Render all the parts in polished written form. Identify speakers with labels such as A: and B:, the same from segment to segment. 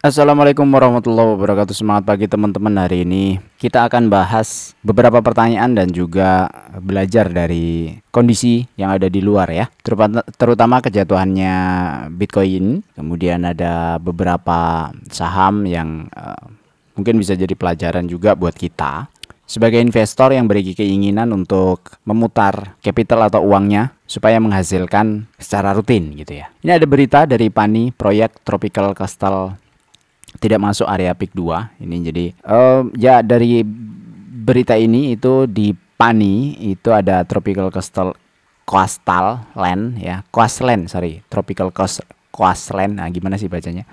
A: Assalamualaikum warahmatullahi wabarakatuh. Semangat pagi teman-teman. Hari ini kita akan bahas beberapa pertanyaan dan juga belajar dari kondisi yang ada di luar ya, terutama kejatuhannya Bitcoin. Kemudian ada beberapa saham yang mungkin bisa jadi pelajaran juga buat kita sebagai investor yang beriki keinginan untuk memutar capital atau uangnya supaya menghasilkan secara rutin gitu ya. Ini ada berita dari Pani, proyek Tropical Coastal tidak masuk area PIK 2 ini. Jadi ya dari berita ini itu di Pani itu ada Tropical Coastal Land ya, Tropical Coastland. Nah, gimana sih bacanya?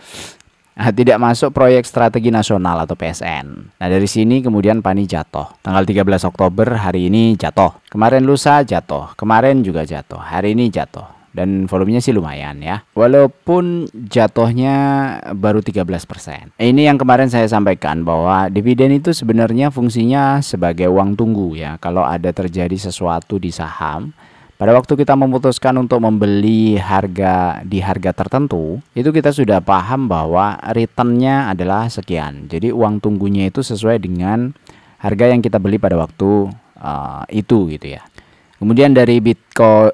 A: Tidak masuk proyek strategi nasional atau PSN. Nah, dari sini kemudian Pani jatuh. Tanggal 13 Oktober hari ini jatuh. Kemarin lusa jatuh. Kemarin juga jatuh. Hari ini jatuh. Dan volumenya sih lumayan ya. Walaupun jatuhnya baru 13%. Ini yang kemarin saya sampaikan bahwa dividen itu sebenarnya fungsinya sebagai uang tunggu ya. Kalau ada terjadi sesuatu di saham, pada waktu kita memutuskan untuk membeli di harga tertentu, itu kita sudah paham bahwa returnnya adalah sekian. Jadi uang tunggunya itu sesuai dengan harga yang kita beli pada waktu itu gitu ya. Kemudian dari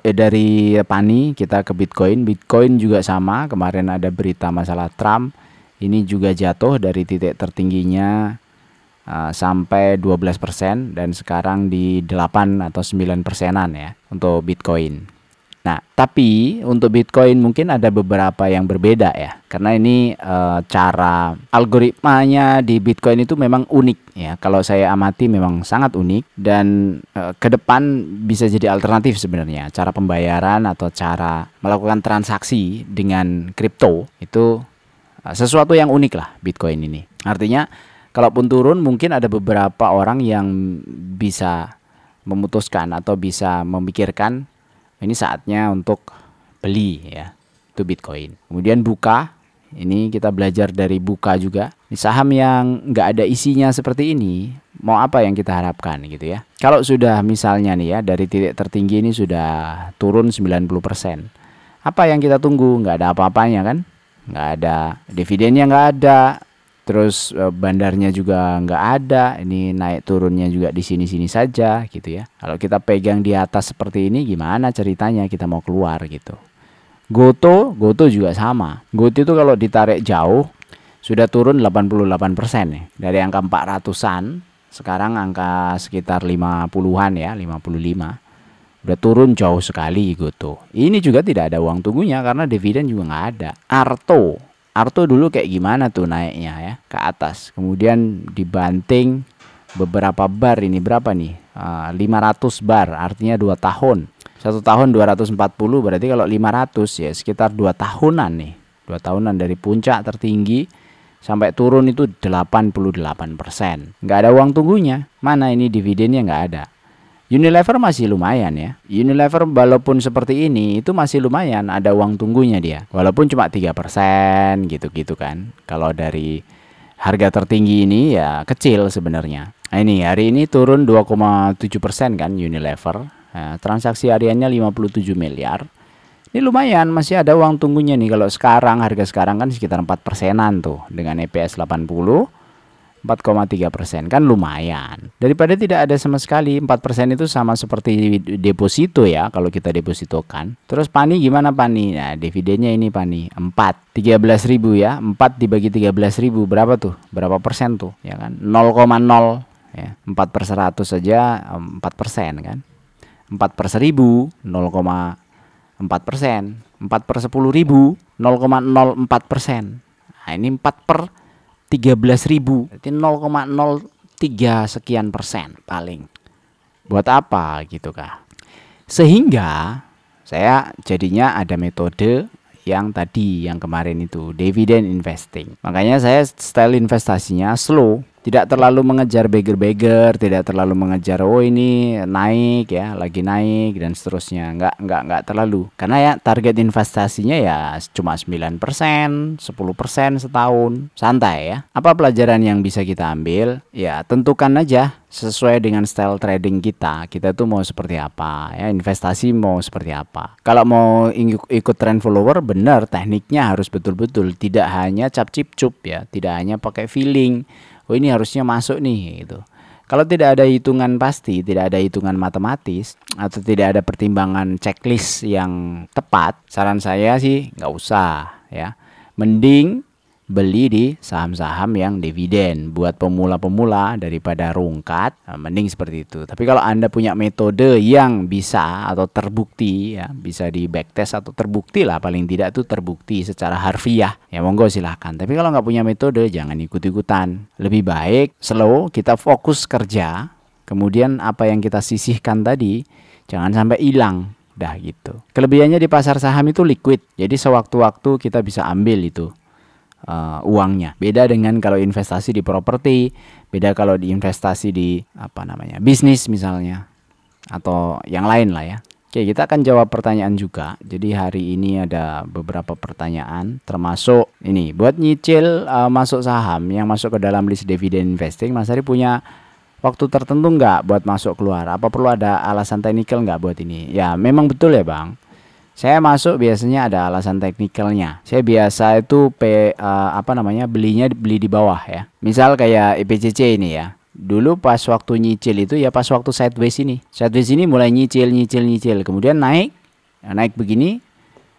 A: dari Pani kita ke Bitcoin. Bitcoin juga sama. Kemarin ada berita masalah Trump. Ini juga jatuh dari titik tertingginya sampai 12% dan sekarang di 8 atau 9%-an ya untuk Bitcoin. Nah, tapi untuk Bitcoin mungkin ada beberapa yang berbeda ya. Karena ini cara algoritmanya di Bitcoin itu memang unik ya. Kalau saya amati memang sangat unik dan ke depan bisa jadi alternatif sebenarnya. Cara pembayaran atau cara melakukan transaksi dengan kripto itu sesuatu yang unik lah Bitcoin ini. Artinya kalaupun turun mungkin ada beberapa orang yang bisa memutuskan atau bisa memikirkan ini saatnya untuk beli ya, itu Bitcoin. Kemudian Buka, ini kita belajar dari Buka juga. Ini saham yang nggak ada isinya seperti ini, mau apa yang kita harapkan gitu ya. Kalau sudah misalnya nih ya, dari titik tertinggi ini sudah turun 90%. Apa yang kita tunggu? Nggak ada apa-apanya kan? Nggak ada dividennya, nggak ada. Terus bandarnya juga nggak ada. Ini naik turunnya juga di sini-sini saja gitu ya. Kalau kita pegang di atas seperti ini gimana ceritanya kita mau keluar gitu. Goto juga sama. Goto itu kalau ditarik jauh sudah turun 88% nih. Dari angka 400-an sekarang angka sekitar 50-an ya, 55. Udah turun jauh sekali Goto. Ini juga tidak ada uang tunggunya karena dividen juga nggak ada. Arto dulu kayak gimana tuh naiknya ya ke atas, kemudian dibanting beberapa bar. Ini berapa nih? 500 bar, artinya 2 tahun. 1 tahun 240, berarti kalau 500 ya sekitar 2 tahunan nih. 2 tahunan dari puncak tertinggi sampai turun itu 88%. Nggak ada uang tunggunya. Mana ini dividennya nggak ada. Unilever masih lumayan ya. Unilever walaupun seperti ini itu masih lumayan, ada uang tunggunya dia. Walaupun cuma 3% gitu-gitu kan. Kalau dari harga tertinggi ini ya kecil sebenarnya. Nah, ini hari ini turun 2,7% kan Unilever. Nah, transaksi hariannya 57 miliar. Ini lumayan, masih ada uang tunggunya nih. Kalau sekarang harga sekarang kan sekitar 4%-an tuh dengan EPS 80. 4,3% kan lumayan. Daripada tidak ada sama sekali. 4% itu sama seperti deposito ya kalau kita depositokan. Terus Pani gimana Pani? Nah, dividennya ini Pani 4, 13.000 ya. 4 dibagi 13.000 berapa tuh? Berapa persen tuh? Ya kan? 0,0 ya. 4 per 100 saja 4% kan. 4 per 1000 0,4%. 4 per 10.000 0,04%. Nah, ini 4 per 13.000, berarti 0,03 sekian persen paling. Buat apa gitu kah? Sehingga saya jadinya ada metode yang tadi yang kemarin itu dividend investing. Makanya saya style investasinya slow. Tidak terlalu mengejar beggar-beggar, tidak terlalu mengejar oh ini naik ya, lagi naik dan seterusnya. Enggak terlalu. Karena ya target investasinya ya cuma 9%, 10% setahun. Santai ya. Apa pelajaran yang bisa kita ambil? Ya, tentukan aja sesuai dengan style trading kita. Kita tuh mau seperti apa ya, investasi mau seperti apa. Kalau mau ikut trend follower, benar tekniknya harus betul-betul, tidak hanya cap cip cup ya, tidak hanya pakai feeling. Oh ini harusnya masuk nih gitu. Kalau tidak ada hitungan pasti, tidak ada hitungan matematis, atau tidak ada pertimbangan checklist yang tepat, saran saya sih nggak usah ya. Mending beli di saham-saham yang dividen buat pemula-pemula daripada rungkat. Nah, mending seperti itu. Tapi kalau Anda punya metode yang bisa atau terbukti ya, bisa di backtest atau terbukti lah, paling tidak itu terbukti secara harfiah, ya monggo silahkan. Tapi kalau nggak punya metode, jangan ikut-ikutan. Lebih baik slow, kita fokus kerja, kemudian apa yang kita sisihkan tadi jangan sampai hilang. Dah gitu. Kelebihannya di pasar saham itu liquid, jadi sewaktu-waktu kita bisa ambil itu uangnya. Beda dengan kalau investasi di properti, beda kalau diinvestasi di bisnis misalnya, atau yang lain lah ya. Oke, kita akan jawab pertanyaan juga. Jadi hari ini ada beberapa pertanyaan, termasuk ini buat nyicil masuk saham yang masuk ke dalam list dividend investing. Mas Ari punya waktu tertentu nggak buat masuk keluar? Apa perlu ada alasan teknikal nggak buat ini? Ya memang betul ya Bang. Saya masuk biasanya ada alasan teknikalnya. Saya biasa itu belinya beli di bawah ya. Misal kayak IPCC ini ya. Dulu pas waktu nyicil itu ya pas waktu sideways ini. Sideways ini mulai nyicil. Kemudian naik begini.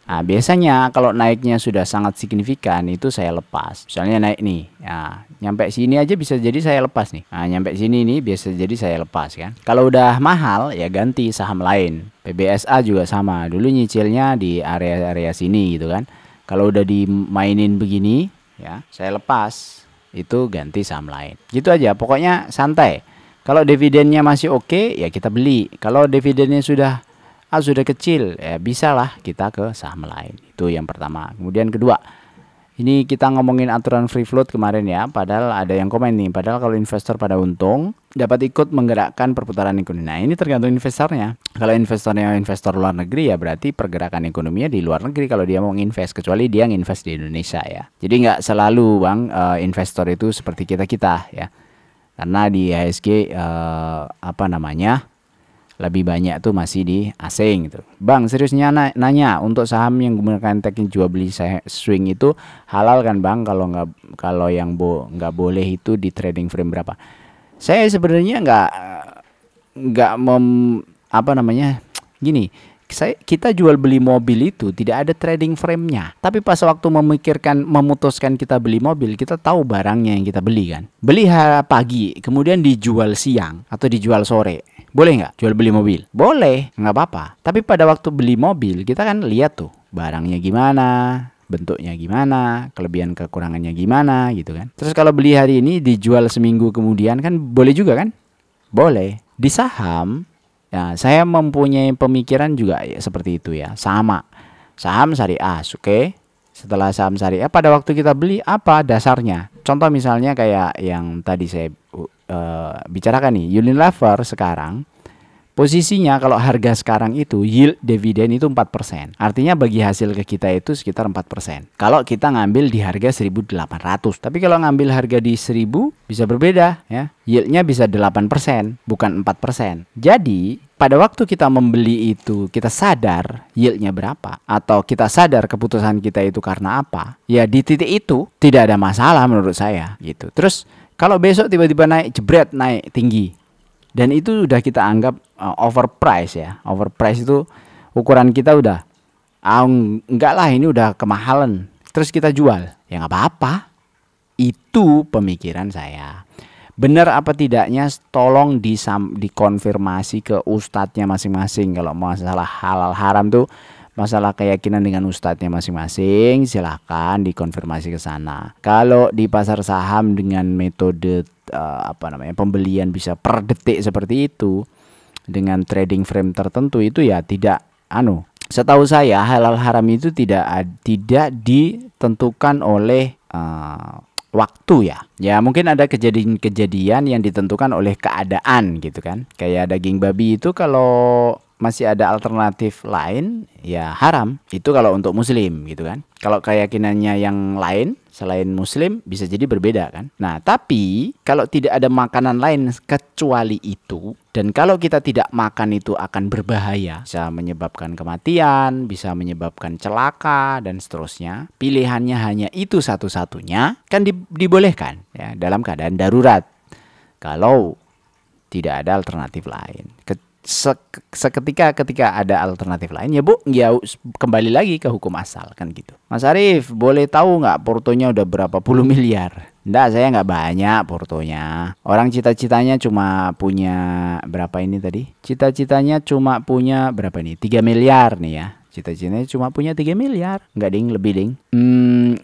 A: Nah, biasanya kalau naiknya sudah sangat signifikan itu saya lepas. Misalnya naik nih, ya, nyampe sini aja bisa jadi saya lepas nih. Nah, nyampe sini nih biasa jadi saya lepas kan. Kalau udah mahal ya ganti saham lain. PBSA juga sama. Dulu nyicilnya di area-area sini gitu kan. Kalau udah dimainin begini, ya saya lepas. Itu ganti saham lain. Gitu aja. Pokoknya santai. Kalau dividennya masih oke, ya kita beli. Kalau dividennya sudah kecil, ya bisalah kita ke saham lain. Itu yang pertama. Kemudian kedua, ini kita ngomongin aturan free float kemarin ya. Padahal ada yang komen nih, padahal kalau investor pada untung dapat ikut menggerakkan perputaran ekonomi. Nah ini tergantung investornya. Kalau investornya investor luar negeri ya berarti pergerakan ekonominya di luar negeri kalau dia mau nginvest, kecuali dia nginvest di Indonesia ya. Jadi nggak selalu Bang investor itu seperti kita ya. Karena di IHSG lebih banyak tuh masih di asing gitu. Bang seriusnya nanya untuk saham yang menggunakan teknik jual beli swing itu halal kan Bang? Kalau yang nggak boleh itu di trading frame berapa? Saya sebenarnya gini. Kita jual beli mobil itu tidak ada trading frame-nya. Tapi pas waktu memutuskan kita beli mobil, kita tahu barangnya yang kita beli kan. Beli pagi, kemudian dijual siang atau dijual sore. Boleh nggak jual beli mobil? Boleh, nggak apa-apa. Tapi pada waktu beli mobil, kita kan lihat tuh barangnya gimana, bentuknya gimana, kelebihan kekurangannya gimana gitu kan. Terus kalau beli hari ini dijual seminggu kemudian kan boleh juga kan? Boleh. Di saham, ya, saya mempunyai pemikiran juga ya, seperti itu ya. Sama. Saham syariah, oke. Setelah saham syariah, pada waktu kita beli apa dasarnya? Contoh misalnya kayak yang tadi saya bicarakan nih, Unilever sekarang posisinya kalau harga sekarang itu yield dividen itu 4%. Artinya bagi hasil ke kita itu sekitar 4%. Kalau kita ngambil di harga 1.800. Tapi kalau ngambil harga di 1.000 bisa berbeda ya. Yieldnya bisa 8%, bukan 4%. Jadi pada waktu kita membeli itu kita sadar yieldnya berapa, atau kita sadar keputusan kita itu karena apa, ya di titik itu tidak ada masalah menurut saya gitu. Terus kalau besok tiba-tiba naik jebret, naik tinggi, dan itu udah kita anggap overprice ya. Overprice itu ukuran kita udah enggak lah, ini udah kemahalan, terus kita jual, ya nggak apa-apa. Itu pemikiran saya. Benar apa tidaknya tolong dikonfirmasi ke ustadznya masing-masing. Kalau masalah halal haram tuh masalah keyakinan dengan ustadznya masing-masing, silahkan dikonfirmasi ke sana. Kalau di pasar saham dengan metode pembelian bisa per detik seperti itu dengan trading frame tertentu, itu ya tidak setahu saya halal haram itu tidak ditentukan oleh waktu ya. Ya mungkin ada kejadian-kejadian yang ditentukan oleh keadaan gitu kan. Kayak daging babi itu kalau masih ada alternatif lain ya haram. Itu kalau untuk muslim gitu kan. Kalau keyakinannya yang lain selain muslim bisa jadi berbeda kan. Nah tapi kalau tidak ada makanan lain kecuali itu, dan kalau kita tidak makan itu akan berbahaya, bisa menyebabkan kematian, bisa menyebabkan celaka dan seterusnya, pilihannya hanya itu satu-satunya, kan dibolehkan ya dalam keadaan darurat kalau tidak ada alternatif lain. Seketika ketika ada alternatif lain ya Bu, ya kembali lagi ke hukum asal kan gitu. Mas Arief, boleh tahu nggak portonya udah berapa puluh miliar? Nggak, saya nggak banyak portonya. Orang cita-citanya cuma punya berapa ini tadi? Cita-citanya cuma punya berapa nih? 3 miliar nih ya. Cita-citanya cuma punya 3 miliar. Nggak ding, lebih ding.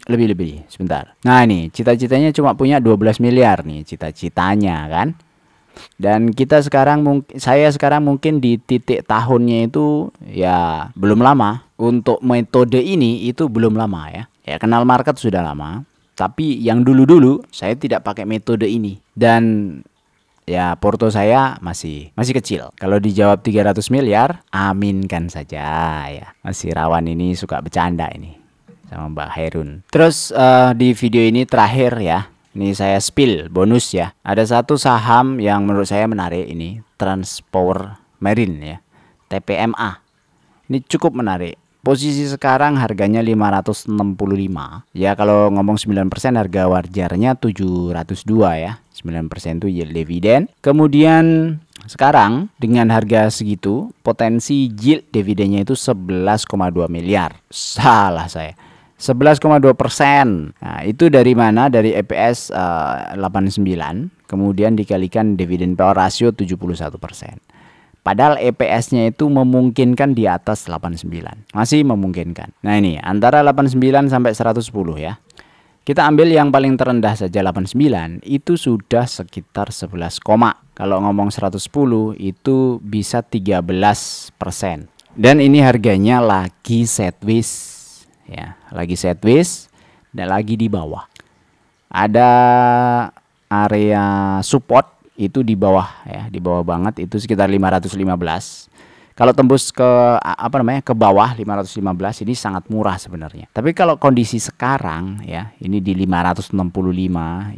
A: Lebih sebentar. Nah ini cita-citanya cuma punya 12 miliar nih cita-citanya kan. Dan saya sekarang mungkin di titik tahunnya itu ya belum lama. Untuk metode ini itu belum lama ya. Ya kenal market sudah lama. Tapi yang dulu-dulu saya tidak pakai metode ini. Dan ya porto saya masih kecil. Kalau dijawab 300 miliar, aminkan saja ya. Masih rawan, ini suka bercanda ini sama Mbak Hairun. Terus di video ini terakhir ya. Ini saya spill bonus ya. Ada satu saham yang menurut saya menarik ini, Transpower Marine ya, TPMA. Ini cukup menarik. Posisi sekarang harganya 565. Ya kalau ngomong 9% harga wajarnya 702 ya. 9% itu yield dividen. Kemudian sekarang dengan harga segitu, potensi yield dividennya itu 11,2 miliar. Salah saya. 11,2%. Nah, itu dari mana? Dari EPS 89, kemudian dikalikan dividen payout ratio 71%. Padahal EPS-nya itu memungkinkan di atas 89. Masih memungkinkan. Nah, ini antara 89 sampai 110 ya. Kita ambil yang paling terendah saja 89, itu sudah sekitar 11, kalau ngomong 110 itu bisa 13%. Dan ini harganya lagi sideways. Ya, lagi sideways dan lagi di bawah. Ada area support itu di bawah ya, di bawah banget itu sekitar 515. Kalau tembus ke ke bawah 515 ini sangat murah sebenarnya. Tapi kalau kondisi sekarang ya, ini di 565,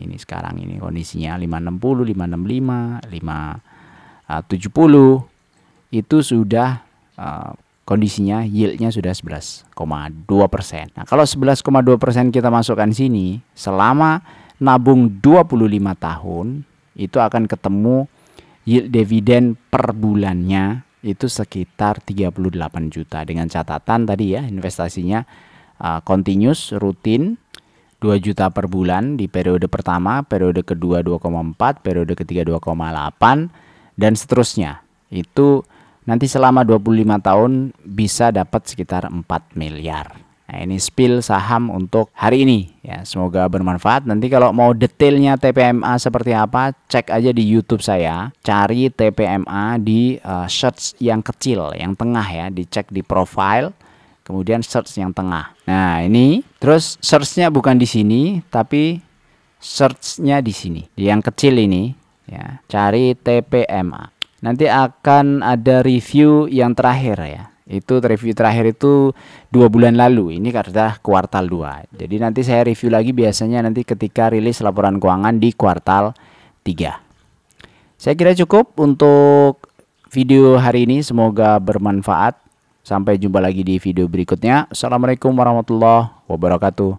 A: ini sekarang ini kondisinya 560, 565, 570 itu sudah kondisinya yieldnya sudah 11,2%. Nah, kalau 11,2% kita masukkan sini, selama nabung 25 tahun, itu akan ketemu yield dividen per bulannya itu sekitar 38 juta. Dengan catatan tadi ya, investasinya continuous, rutin, 2 juta per bulan di periode pertama, periode kedua 2,4, periode ketiga 2,8, dan seterusnya. Itu nanti selama 25 tahun bisa dapat sekitar 4 miliar. Nah, ini spill saham untuk hari ini ya. Semoga bermanfaat. Nanti kalau mau detailnya TPMA seperti apa, cek aja di YouTube saya. Cari TPMA di search yang kecil, yang tengah ya. Dicek di profile, kemudian search yang tengah. Nah, ini terus searchnya bukan di sini, tapi searchnya di sini. Yang kecil ini ya. Cari TPMA. Nanti akan ada review yang terakhir ya. Itu review terakhir itu 2 bulan lalu. Ini karena kuartal 2. Jadi nanti saya review lagi biasanya nanti ketika rilis laporan keuangan di kuartal 3. Saya kira cukup untuk video hari ini. Semoga bermanfaat. Sampai jumpa lagi di video berikutnya. Assalamualaikum warahmatullahi wabarakatuh.